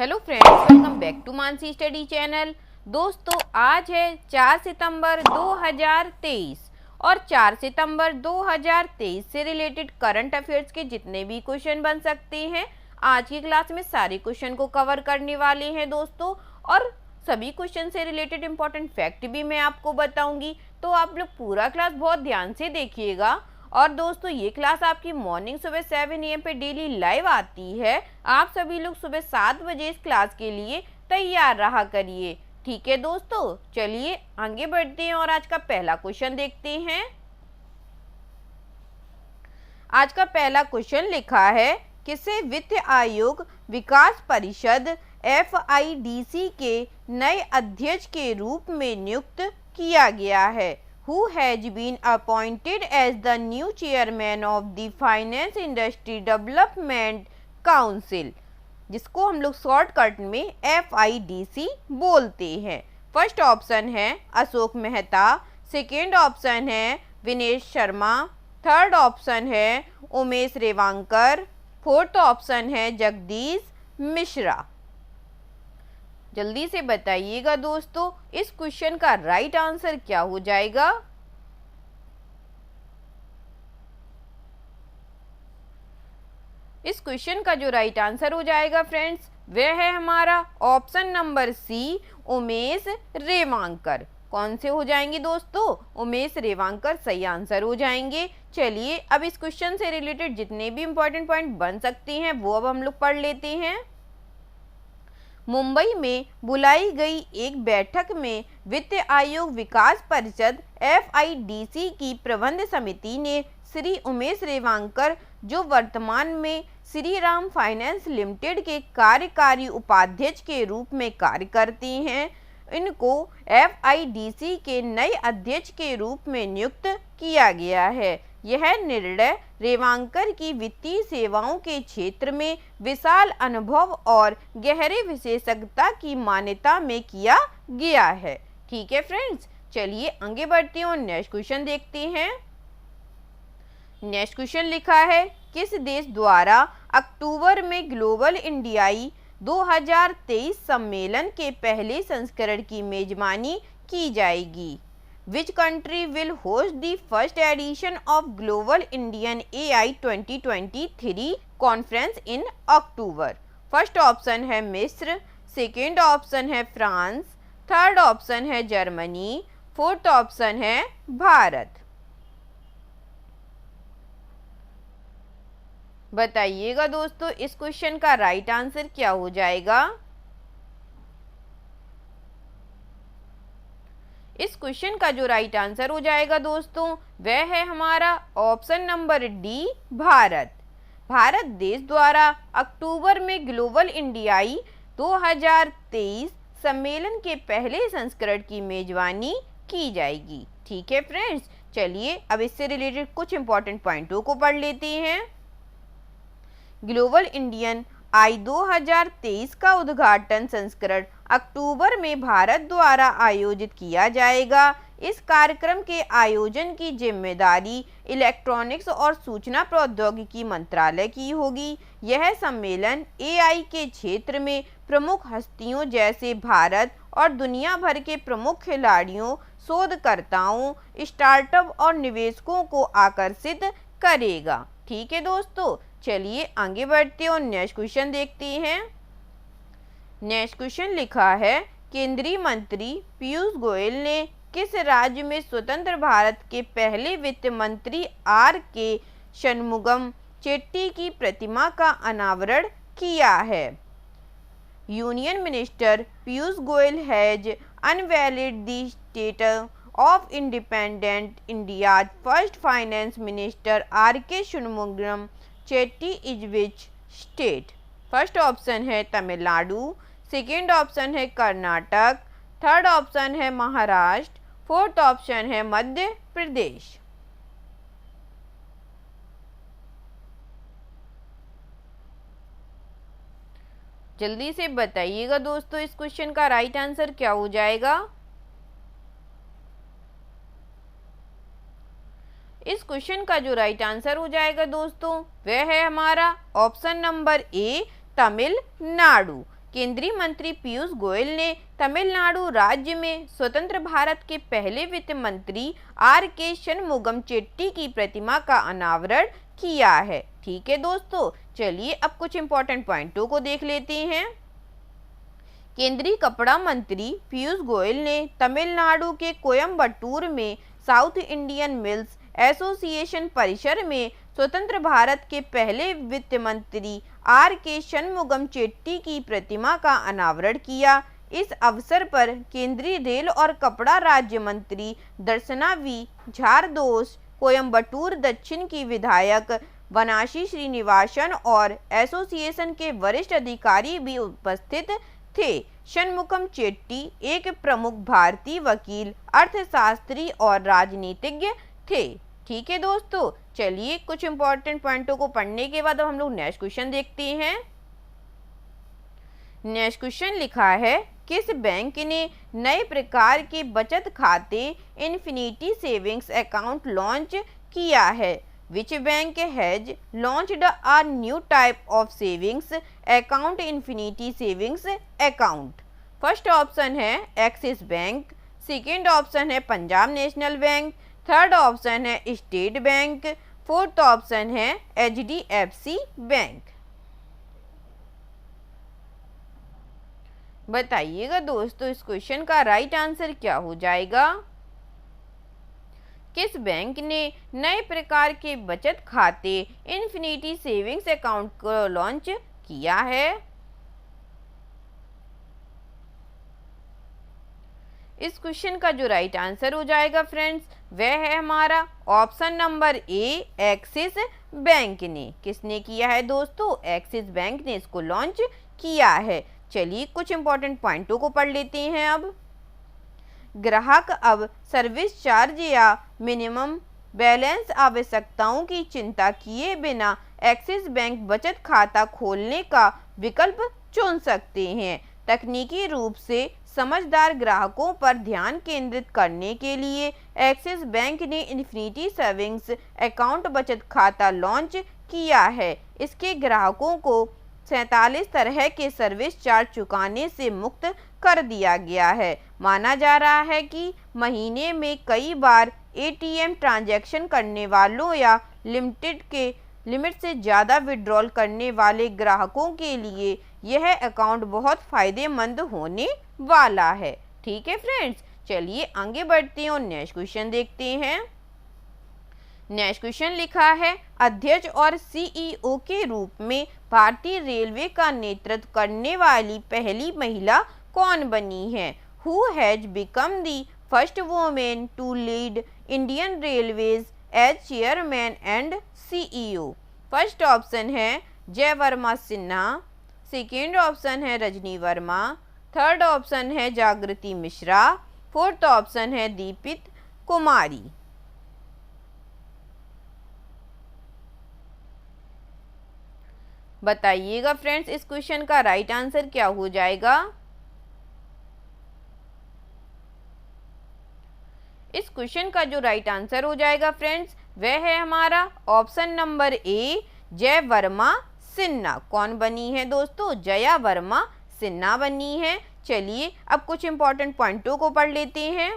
Hello friends, welcome back to Mansi study channel. दोस्तों, आज है 4 सितंबर 2023 और 4 सितंबर 2023 से रिलेटेड करंट अफेयर्स के जितने भी क्वेश्चन बन सकते हैं, आज की क्लास में सारे क्वेश्चन को कवर करने वाले हैं दोस्तों। और सभी क्वेश्चन से रिलेटेड इंपॉर्टेंट फैक्ट भी मैं आपको बताऊंगी, तो आप लोग पूरा क्लास बहुत ध्यान से देखिएगा। और दोस्तों, ये क्लास आपकी मॉर्निंग सुबह 7 AM पे डेली लाइव आती है। आप सभी लोग सुबह 7 बजे इस क्लास के लिए तैयार रहा करिए। ठीक है दोस्तों, चलिए आगे बढ़ते हैं और आज का पहला क्वेश्चन देखते हैं। आज का पहला क्वेश्चन लिखा है, किसे वित्त आयोग विकास परिषद FIDC के नए अध्यक्ष के रूप में नियुक्त किया गया है? Who has been appointed as the new chairman of the Finance Industry Development Council, जिसको हम लोग शॉर्टकट में FIDC बोलते हैं। फर्स्ट ऑप्शन है अशोक मेहता, सेकेंड ऑप्शन है विनेश शर्मा, थर्ड ऑप्शन है उमेश रेवांकर, फोर्थ ऑप्शन है जगदीश मिश्रा। जल्दी से बताइएगा दोस्तों, इस क्वेश्चन का राइट आंसर क्या हो जाएगा? इस क्वेश्चन का जो राइट आंसर हो जाएगा फ्रेंड्स, वह है हमारा ऑप्शन नंबर सी, उमेश रेवांकर। कौन से हो जाएंगे दोस्तों? उमेश रेवांकर सही आंसर हो जाएंगे। चलिए अब इस क्वेश्चन से रिलेटेड जितने भी इंपॉर्टेंट पॉइंट बन सकते हैं वो अब हम लोग पढ़ लेते हैं। मुंबई में बुलाई गई एक बैठक में वित्त आयोग विकास परिषद FIDC की प्रबंध समिति ने श्री उमेश रेवांकर, जो वर्तमान में श्री राम फाइनेंस लिमिटेड के कार्यकारी उपाध्यक्ष के रूप में कार्य करते हैं, इनको FIDC के नए अध्यक्ष के रूप में नियुक्त किया गया है। यह निर्णय रेवांकर की वित्तीय सेवाओं के क्षेत्र में विशाल अनुभव और गहरे विशेषज्ञता की मान्यता में किया गया है। ठीक है फ्रेंड्स, चलिए आगे बढ़ते हैं और नेक्स्ट क्वेश्चन देखते हैं। नेक्स्ट क्वेश्चन लिखा है, किस देश द्वारा अक्टूबर में ग्लोबल इंडियाई 2023 सम्मेलन के पहले संस्करण की मेजबानी की जाएगी? Which country will host the first edition of Global Indian AI 2023 conference in October? First option है मिस्र, सेकेंड ऑप्शन है फ्रांस, थर्ड ऑप्शन है जर्मनी, फोर्थ ऑप्शन है भारत। बताइएगा दोस्तों, इस क्वेश्चन का राइट आंसर क्या हो जाएगा? इस क्वेश्चन का जो राइट आंसर हो जाएगा दोस्तों, वह है हमारा option number D, Bharat. Bharat देश द्वारा अक्टूबर में ग्लोबल इंडियाई 2023 सम्मेलन के पहले संस्करण की मेजबानी की जाएगी। ठीक है फ्रेंड्स, चलिए अब इससे रिलेटेड कुछ इंपॉर्टेंट पॉइंटों को पढ़ लेते हैं। ग्लोबल इंडियन आई 2023 का उद्घाटन संस्करण अक्टूबर में भारत द्वारा आयोजित किया जाएगा। इस कार्यक्रम के आयोजन की जिम्मेदारी इलेक्ट्रॉनिक्स और सूचना प्रौद्योगिकी मंत्रालय की होगी। यह सम्मेलन AI के क्षेत्र में प्रमुख हस्तियों जैसे भारत और दुनिया भर के प्रमुख खिलाड़ियों, शोधकर्ताओं, स्टार्टअप और निवेशकों को आकर्षित करेगा। ठीक है दोस्तों, चलिए आगे बढ़ते हैं और नेक्स्ट क्वेश्चन देखते हैं। नेक्स्ट क्वेश्चन लिखा है, केंद्रीय मंत्री पीयूष गोयल ने किस राज्य में स्वतंत्र भारत के पहले वित्त मंत्री RK शनमुगम चेट्टी की प्रतिमा का अनावरण किया है? Union minister Piyush Goyal has unveiled the status of independent India's first finance minister RK Shanmugam Chetty is which state? First option है तमिलनाडु, सेकेंड ऑप्शन है कर्नाटक, थर्ड ऑप्शन है महाराष्ट्र, फोर्थ ऑप्शन है मध्य प्रदेश। जल्दी से बताइएगा दोस्तों, इस क्वेश्चन का राइट आंसर क्या हो जाएगा? इस क्वेश्चन का जो राइट आंसर हो जाएगा दोस्तों, वह है हमारा ऑप्शन नंबर ए, तमिलनाडु। केंद्रीय मंत्री पीयूष गोयल ने तमिलनाडु राज्य में स्वतंत्र भारत के पहले वित्त मंत्री आर के शनमुगम चेट्टी की प्रतिमा का अनावरण किया है। ठीक है दोस्तों, चलिए अब कुछ इंपॉर्टेंट पॉइंटों को देख लेते हैं। केंद्रीय कपड़ा मंत्री पीयूष गोयल ने तमिलनाडु के कोयम्बटूर में साउथ इंडियन मिल्स एसोसिएशन परिसर में स्वतंत्र भारत के पहले वित्त मंत्री आर के शनमुगम चेट्टी की प्रतिमा का अनावरण किया। इस अवसर पर केंद्रीय रेल और कपड़ा राज्य मंत्री दर्शना वी झारदोस, कोयम्बटूर दक्षिण की विधायक बनाशी श्रीनिवासन और एसोसिएशन के वरिष्ठ अधिकारी भी उपस्थित थे। शनमुगम चेट्टी एक प्रमुख भारतीय वकील, अर्थशास्त्री और राजनीतिज्ञ थे। ठीक है दोस्तों, चलिए कुछ इंपॉर्टेंट पॉइंटों को पढ़ने के बाद अब हम लोग नेक्स्ट क्वेश्चन देखते हैं। नेक्स्ट क्वेश्चन लिखा है, किस बैंक ने नए प्रकार के बचत खाते इन्फिनिटी सेविंग्स अकाउंट लॉन्च किया है? Which bank has launched a new type of savings account, Infinity Savings Account? First option है एक्सिस बैंक, सेकेंड ऑप्शन है Punjab national bank, third option है स्टेट बैंक, फोर्थ ऑप्शन है HDFC bank. बताइएगा दोस्तों इस question का राइट आंसर क्या हो जाएगा। किस बैंक ने नए प्रकार के बचत खाते इन्फिनिटी सेविंग्स अकाउंट को लॉन्च किया है? इस क्वेश्चन का जो राइट आंसर हो जाएगा फ्रेंड्स वह है हमारा option number A, axis bank ने। किसने किया है दोस्तों? एक्सिस बैंक ने इसको लॉन्च किया है। चलिए कुछ इंपॉर्टेंट पॉइंटों को पढ़ लेते हैं। अब ग्राहक अब सर्विस चार्ज या मिनिमम बैलेंस आवश्यकताओं की चिंता किए बिना एक्सिस बैंक बचत खाता खोलने का विकल्प चुन सकते हैं। तकनीकी रूप से समझदार ग्राहकों पर ध्यान केंद्रित करने के लिए एक्सिस बैंक ने इन्फिनिटी सेविंग्स अकाउंट बचत खाता लॉन्च किया है। इसके ग्राहकों को 47 तरह के सर्विस चार्ज चुकाने से मुक्त कर दिया गया है। माना जा रहा है कि महीने में कई बार एटीएम ट्रांजैक्शन करने वालों या लिमिट से ज़्यादा विड्रॉल करने वाले ग्राहकों के लिए यह अकाउंट बहुत फ़ायदेमंद होने वाला है। ठीक है फ्रेंड्स, चलिए आगे बढ़ते हैं और नेक्स्ट क्वेश्चन देखते हैं। नेक्स्ट क्वेश्चन लिखा है, अध्यक्ष और सीईओ के रूप में भारतीय रेलवे का नेतृत्व करने वाली पहली महिला कौन बनी है? Who has become the first woman to lead Indian Railways as chairman and CEO? First option है जयवर्मा सिन्हा, सेकेंड ऑप्शन है रजनी वर्मा, थर्ड ऑप्शन है जागृति मिश्रा, फोर्थ ऑप्शन है दीपित कुमारी। बताइएगा फ्रेंड्स इस क्वेश्चन का राइट आंसर क्या हो जाएगा। इस क्वेश्चन का जो राइट आंसर हो जाएगा फ्रेंड्स वह है हमारा ऑप्शन नंबर ए, जय वर्मा सिन्हा। कौन बनी है दोस्तों? जया वर्मा सिन्हा बनी है। चलिए अब कुछ इंपॉर्टेंट पॉइंटों को पढ़ लेते हैं।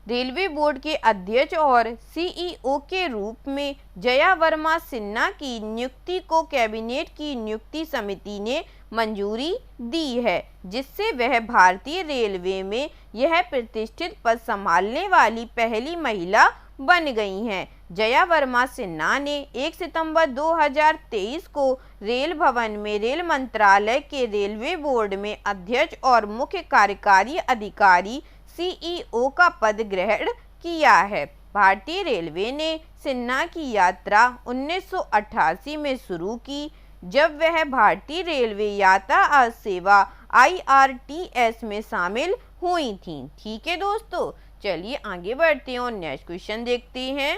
रेलवे बोर्ड के अध्यक्ष और सीईओ के रूप में जया वर्मा सिन्हा की नियुक्ति को कैबिनेट की नियुक्ति समिति ने मंजूरी दी है, जिससे वह भारतीय रेलवे में यह प्रतिष्ठित पद संभालने वाली पहली महिला बन गई हैं। जया वर्मा सिन्हा ने 1 सितंबर 2023 को रेल भवन में रेल मंत्रालय के रेलवे बोर्ड में अध्यक्ष और मुख्य कार्यकारी अधिकारी सीईओ का पद ग्रहण किया है। भारतीय रेलवे ने सिन्हा की यात्रा 1988 में शुरू की, जब वह भारतीय रेलवे यातायात सेवा IRTS में शामिल हुई थी। ठीक है दोस्तों, चलिए आगे बढ़ते हैं और नेक्स्ट क्वेश्चन देखते हैं।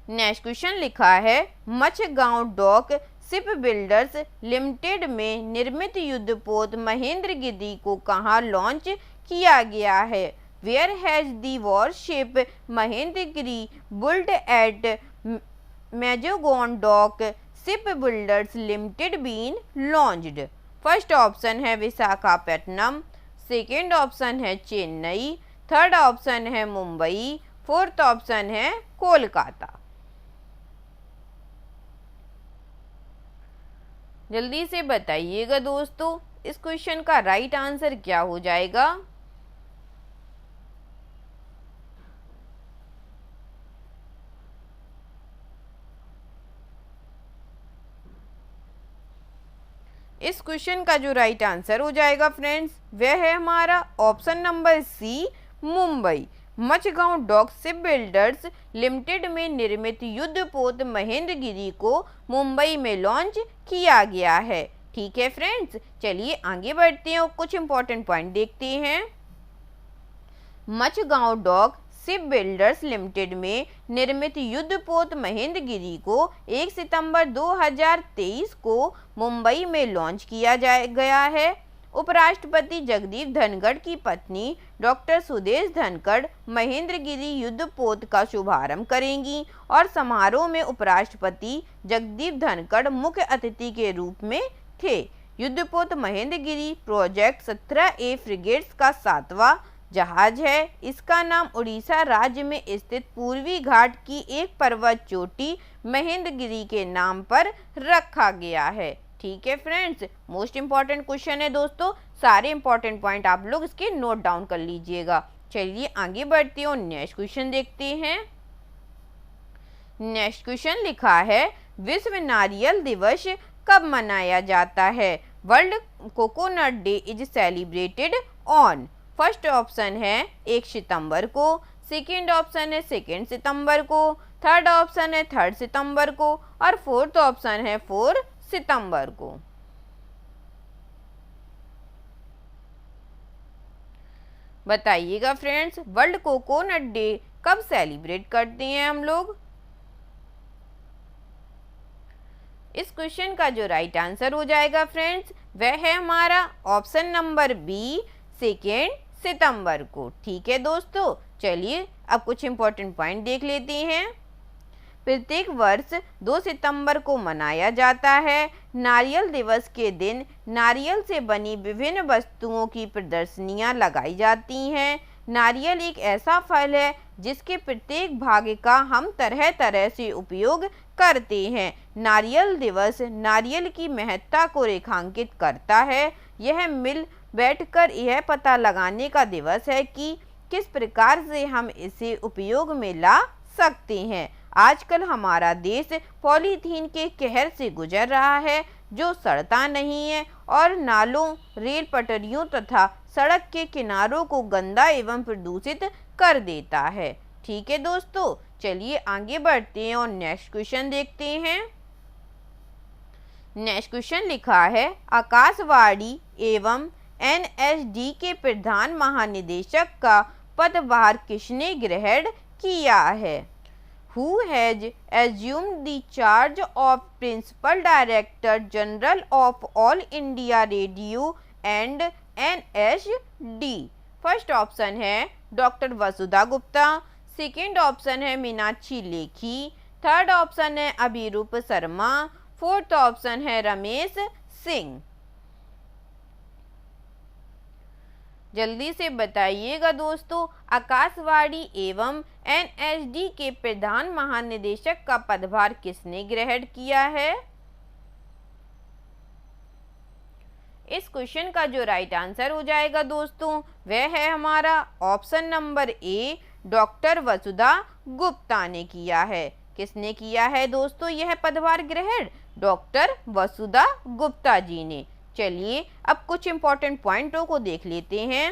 नेक्स्ट क्वेश्चन लिखा है, मच्छगांव डॉक शिप बिल्डर्स लिमिटेड में निर्मित युद्धपोत महेंद्रगिरी को कहाँ लॉन्च किया गया है? Where has the warship Mahendragiri built at Mazagon dock ship builders limited been launched? First option है विशाखापट्टनम, सेकेंड ऑप्शन है चेन्नई, थर्ड ऑप्शन है मुंबई, फोर्थ ऑप्शन है कोलकाता। जल्दी से बताइएगा दोस्तों, इस क्वेश्चन का राइट आंसर क्या हो जाएगा? इस क्वेश्चन का जो राइट आंसर हो जाएगा फ्रेंड्स, वह है हमारा option number C, Mumbai. Mazagon dock ship builders limited में निर्मित युद्धपोत महेंद्रगिरी को मुंबई में लॉन्च किया गया है। ठीक है फ्रेंड्स, चलिए आगे बढ़ते हैं और कुछ इंपॉर्टेंट पॉइंट देखते हैं। मचगांव डॉक शिप बिल्डर्स लिमिटेड में निर्मित युद्धपोत महेंद्रगिरी को 1 सितंबर 2023 को मुंबई में लॉन्च किया गया है। उपराष्ट्रपति जगदीप धनखड़ की पत्नी डॉक्टर सुदेश धनखड़ महेंद्रगिरी युद्धपोत का शुभारंभ करेंगी और समारोह में उपराष्ट्रपति जगदीप धनखड़ मुख्य अतिथि के रूप में थे। युद्धपोत महेंद्रगिरी प्रोजेक्ट 17A फ्रिगेट्स का 7वां जहाज है। इसका नाम उड़ीसा राज्य में स्थित पूर्वी घाट की एक पर्वत चोटी महेंद्रगिरी के नाम पर रखा गया है। ठीक है फ्रेंड्स, मोस्ट इंपॉर्टेंट क्वेश्चन है दोस्तों, सारे इंपॉर्टेंट पॉइंट आप लोग इसके नोट डाउन कर लीजिएगा। चलिए आगे बढ़ते हैं और नेक्स्ट क्वेश्चन देखते हैं। नेक्स्ट क्वेश्चन लिखा है, विश्व नारियल दिवस कब मनाया जाता है? World coconut day is celebrated on? First option है 1 सितंबर को, सेकेंड ऑप्शन है 2 सितंबर को, थर्ड ऑप्शन है 3 सितंबर को और फोर्थ ऑप्शन है 4 सितंबर को। बताइएगा फ्रेंड्स, वर्ल्ड कोकोनट डे कब सेलिब्रेट करते हैं हम लोग? इस क्वेश्चन का जो राइट आंसर हो जाएगा फ्रेंड्स, वह है हमारा ऑप्शन नंबर बी, 2 सितंबर को। ठीक है दोस्तों, चलिए अब कुछ इंपॉर्टेंट पॉइंट देख लेते हैं। प्रत्येक वर्ष 2 सितंबर को मनाया जाता है। नारियल दिवस के दिन नारियल से बनी विभिन्न वस्तुओं की प्रदर्शनियां लगाई जाती हैं। नारियल एक ऐसा फल है जिसके प्रत्येक भाग का हम तरह तरह से उपयोग करते हैं। नारियल दिवस नारियल की महत्ता को रेखांकित करता है। यह मिल बैठकर यह पता लगाने का दिवस है कि किस प्रकार से हम इसे उपयोग में ला सकते हैं। आजकल हमारा देश पॉलीथीन के कहर से गुजर रहा है जो सड़ता नहीं है और नालों, रेल पटरियों तथा सड़क के किनारों को गंदा एवं प्रदूषित कर देता है। ठीक है दोस्तों, चलिए आगे बढ़ते हैं और नेक्स्ट क्वेश्चन देखते हैं। नेक्स्ट क्वेश्चन लिखा है, आकाशवाणी एवं NSD के प्रधान महानिदेशक का पदभार किसने ग्रहण किया है? Who has assumed the charge of Principal Director General of All India Radio and NSD? First option है डॉक्टर वसुधा गुप्ता, सेकेंड ऑप्शन है मीनाक्षी लेखी, थर्ड ऑप्शन है अभिरूप शर्मा, फोर्थ ऑप्शन है रमेश सिंह। जल्दी से बताइएगा दोस्तों, आकाशवाणी एवं NSD के प्रधान महानिदेशक का पदभार किसने ग्रहण किया है? इस क्वेश्चन का जो राइट आंसर हो जाएगा दोस्तों, वह है हमारा ऑप्शन नंबर ए, डॉक्टर वसुधा गुप्ता ने किया है। किसने किया है दोस्तों यह पदभार ग्रहण? डॉक्टर वसुधा गुप्ता जी ने। चलिए अब कुछ इंपॉर्टेंट पॉइंटों को देख लेते हैं।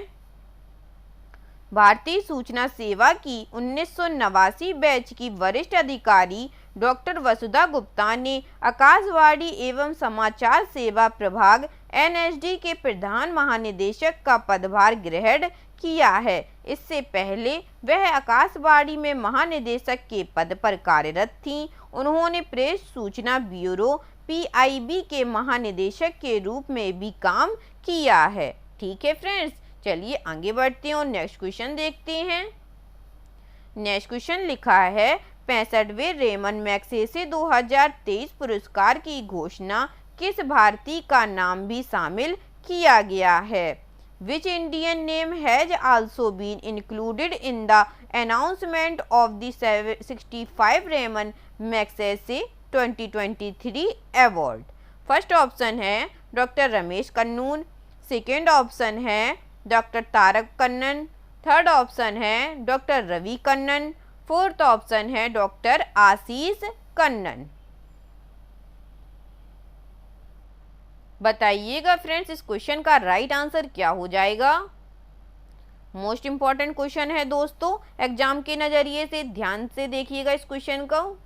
भारतीय सूचना सेवा की 1989 बैच की वरिष्ठ अधिकारी डॉक्टर वसुधा गुप्ता ने आकाशवाणी एवं समाचार सेवा प्रभाग NSD के प्रधान महानिदेशक का पदभार ग्रहण किया है। इससे पहले वह आकाशवाणी में महानिदेशक के पद पर कार्यरत थीं। उन्होंने प्रेस सूचना ब्यूरो PIB के महानिदेशक के रूप में भी काम किया है। ठीक है फ्रेंड्स, चलिए आगे बढ़ते हैं और नेक्स्ट क्वेश्चन देखते हैं। नेक्स्ट क्वेश्चन लिखा है, 65वें रेमन मैग्सेसे 2023 पुरस्कार की घोषणा किस भारतीय का नाम भी शामिल किया गया है? Which Indian name has also been included in the announcement of the 65 Raymond Magsaysay 2023 award? First option है doctor Ramesh Kannan, second option है doctor Tarak Kannan, third option है doctor Ravi Kannan, fourth option है डॉक्टर आशीष कन्नन। बताइएगा फ्रेंड्स इस क्वेश्चन का राइट आंसर क्या हो जाएगा। मोस्ट इंपॉर्टेंट क्वेश्चन है दोस्तों, एग्जाम के नजरिए से ध्यान से देखिएगा इस क्वेश्चन को।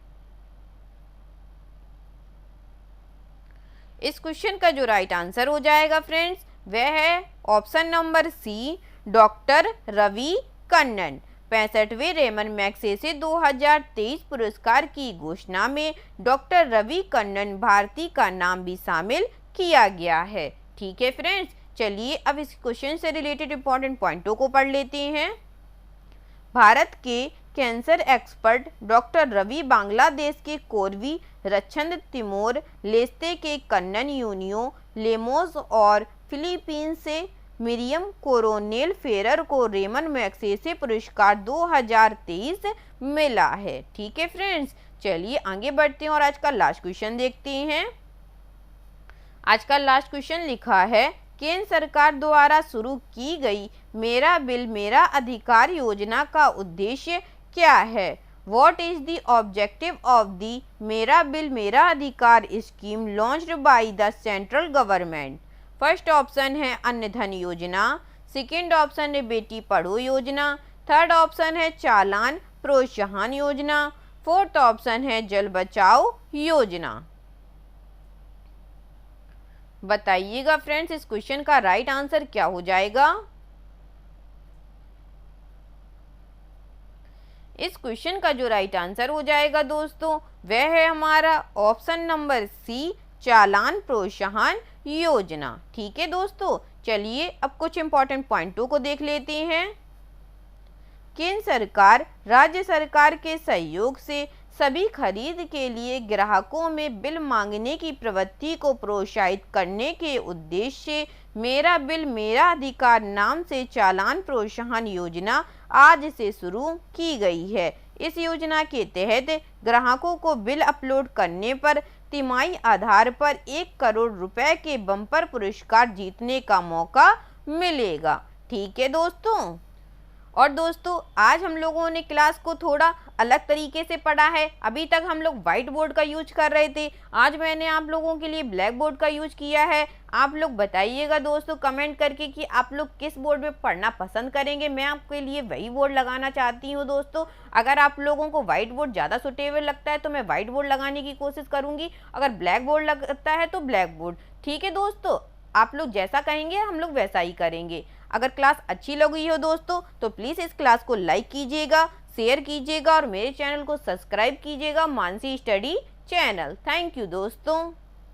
इस क्वेश्चन का जो राइट आंसर हो जाएगा फ्रेंड्स वह है option number C, doctor Ravi Kannan. 65वें रेमन मैग्सेसे 2023 पुरस्कार की घोषणा में डॉक्टर रवि कन्नन भारती का नाम भी शामिल किया गया है। ठीक है फ्रेंड्स, चलिए अब इस क्वेश्चन से रिलेटेड इंपॉर्टेंट पॉइंटों को पढ़ लेते हैं। भारत के cancer expert doctor Ravi Bangladesh के कोरवी रच्छंद तिमोर लेस्ते के कन्नन यूनियो लेमोस और फिलीपींस से मिरियम कोरोनेल फेरर को रेमन मैग्सेसे पुरस्कार 2023 मिला है। ठीक है फ्रेंड्स, चलिए आगे बढ़ते हैं और आज का लास्ट क्वेश्चन देखते हैं। आज का लास्ट क्वेश्चन लिखा है केंद्र सरकार द्वारा शुरू की गई मेरा बिल मेरा अधिकार योजना का उद्देश्य क्या है? What is the objective of the मेरा बिल मेरा अधिकार scheme launched by the central government? First option है अन्न धन योजना, सेकेंड ऑप्शन है बेटी पढ़ो योजना, थर्ड ऑप्शन है चालान प्रोत्साहन योजना, फोर्थ ऑप्शन है जल बचाओ योजना। बताइएगा फ्रेंड्स इस क्वेश्चन का राइट आंसर क्या हो जाएगा। इस क्वेश्चन का जो राइट आंसर हो जाएगा दोस्तों वह है हमारा ऑप्शन नंबर सी, चालान प्रोत्साहन योजना। ठीक है दोस्तों, चलिए अब कुछ इंपॉर्टेंट पॉइंटों को देख लेते हैं। केंद्र सरकार राज्य सरकार के सहयोग से सभी खरीद के लिए ग्राहकों में बिल मांगने की प्रवृत्ति को प्रोत्साहित करने के उद्देश्य से मेरा बिल मेरा अधिकार नाम से चालान प्रोत्साहन योजना आज से शुरू की गई है। इस योजना के तहत ग्राहकों को बिल अपलोड करने पर तिमाही आधार पर 1 करोड़ रुपए के बम्पर पुरस्कार जीतने का मौका मिलेगा। ठीक है दोस्तों, और दोस्तों आज हम लोगों ने क्लास को थोड़ा अलग तरीके से पढ़ा है। अभी तक हम लोग व्हाइट बोर्ड का यूज कर रहे थे, आज मैंने आप लोगों के लिए ब्लैक बोर्ड का यूज किया है। आप लोग बताइएगा दोस्तों कमेंट करके कि आप लोग किस बोर्ड में पढ़ना पसंद करेंगे। मैं आपके लिए वही बोर्ड लगाना चाहती हूँ दोस्तों। अगर आप लोगों को व्हाइट बोर्ड ज़्यादा सुटेबल लगता है तो मैं व्हाइट बोर्ड लगाने की कोशिश करूँगी, अगर ब्लैक बोर्ड लगता है तो ब्लैक बोर्ड। ठीक है दोस्तों, आप लोग जैसा कहेंगे हम लोग वैसा ही करेंगे। अगर क्लास अच्छी लगी हो दोस्तों तो प्लीज़ इस क्लास को लाइक कीजिएगा, शेयर कीजिएगा और मेरे चैनल को सब्सक्राइब कीजिएगा, Mansi study channel. Thank you दोस्तों।